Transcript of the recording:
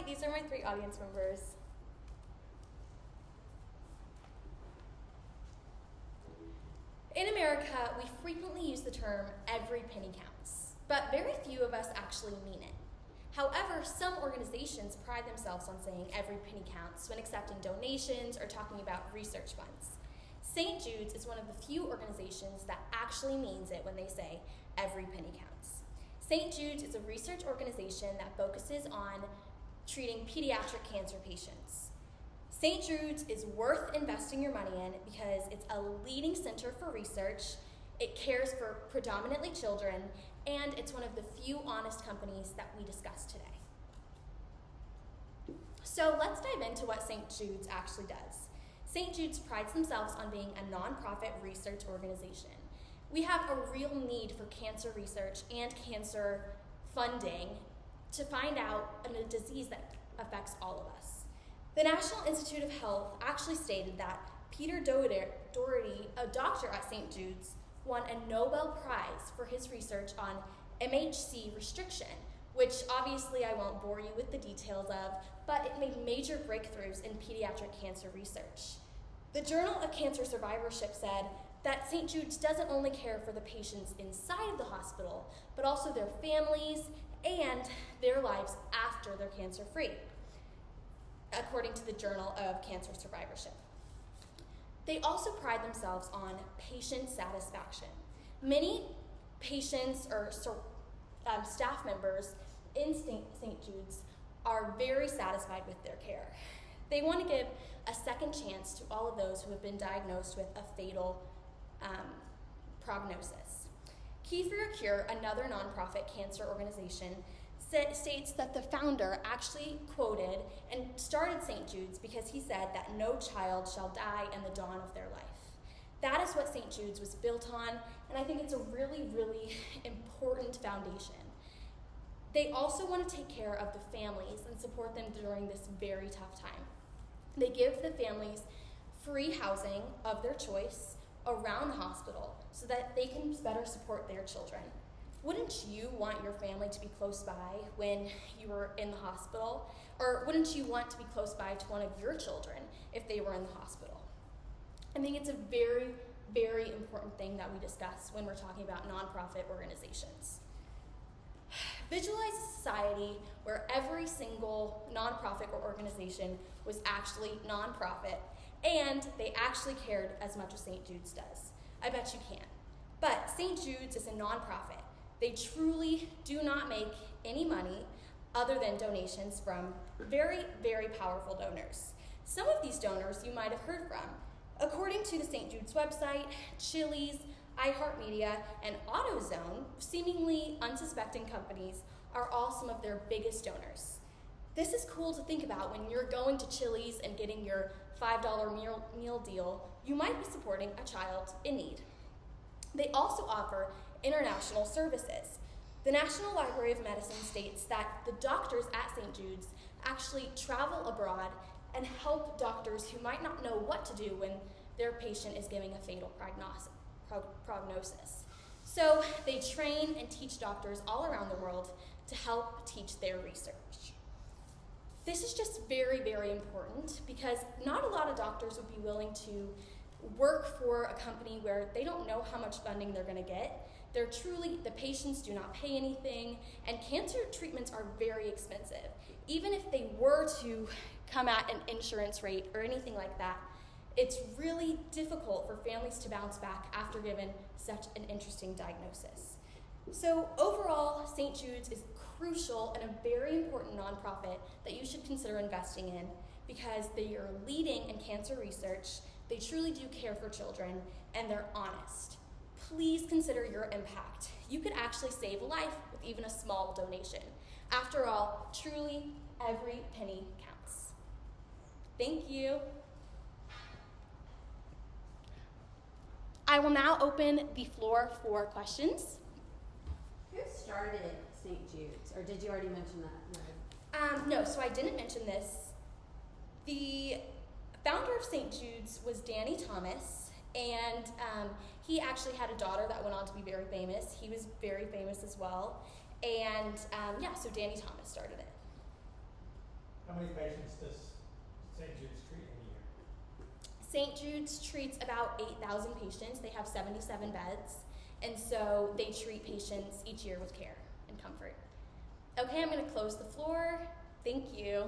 these are my 3 audience members. In America, we frequently use the term every penny counts, but very few of us actually mean it. However, some organizations pride themselves on saying every penny counts when accepting donations or talking about research funds. St. Jude's is one of the few organizations that actually means it when they say every penny counts. St. Jude's is a research organization that focuses on treating pediatric cancer patients. St. Jude's is worth investing your money in because it's a leading center for research, it cares for predominantly children, and it's one of the few honest companies that we discussed today. So let's dive into what St. Jude's actually does. St. Jude's prides themselves on being a nonprofit research organization. We have a real need for cancer research and cancer funding to find out a disease that affects all of us. The National Institute of Health actually stated that Peter Doherty, a doctor at St. Jude's, won a Nobel Prize for his research on MHC restriction, which obviously I won't bore you with the details of, but it made major breakthroughs in pediatric cancer research. The Journal of Cancer Survivorship said that St. Jude's doesn't only care for the patients inside of the hospital, but also their families and their lives after they're cancer-free, according to the Journal of Cancer Survivorship. They also pride themselves on patient satisfaction. Many patients or staff members in St. Jude's are very satisfied with their care. They want to give a second chance to all of those who have been diagnosed with a fatal prognosis. Key for Your Cure, another nonprofit cancer organization, states that the founder actually quoted and started St. Jude's because he said that no child shall die in the dawn of their life. That is what St. Jude's was built on, and I think it's a really, really important foundation. They also want to take care of the families and support them during this very tough time. They give the families free housing of their choice around the hospital so that they can better support their children. Wouldn't you want your family to be close by when you were in the hospital? Or wouldn't you want to be close by to one of your children if they were in the hospital? I think it's a very, very important thing that we discuss when we're talking about nonprofit organizations. Visualize a society where every single nonprofit or organization was actually nonprofit and they actually cared as much as St. Jude's does. I bet you can. But St. Jude's is a nonprofit. They truly do not make any money other than donations from very, very powerful donors. Some of these donors you might have heard from. According to the St. Jude's website, Chili's, iHeartMedia, and AutoZone, seemingly unsuspecting companies, are all some of their biggest donors. This is cool to think about when you're going to Chili's and getting your $5 meal deal. You might be supporting a child in need. They also offer international services. The National Library of Medicine states that the doctors at St. Jude's actually travel abroad and help doctors who might not know what to do when their patient is giving a fatal prognosis. So they train and teach doctors all around the world to help teach their research. This is just very, very important because not a lot of doctors would be willing to work for a company where they don't know how much funding they're going to get. The patients do not pay anything, and cancer treatments are very expensive. Even if they were to come at an insurance rate or anything like that, it's really difficult for families to bounce back after given such an interesting diagnosis. So overall, St. Jude's is crucial and a very important nonprofit that you should consider investing in because they are leading in cancer research, they truly do care for children, and they're honest. Please consider your impact. You could actually save a life with even a small donation. After all, truly, every penny counts. Thank you. I will now open the floor for questions. Who started St. Jude's? Or did you already mention that? No, so I didn't mention this. The founder of St. Jude's was Danny Thomas, and he actually had a daughter that went on to be very famous. He was very famous as well. And so Danny Thomas started it. patients does St. Jude's treat in a year? St. Jude's treats about 8,000 patients. They have 77 beds, and so they treat patients each year with care and comfort. Okay, I'm going to close the floor. Thank you.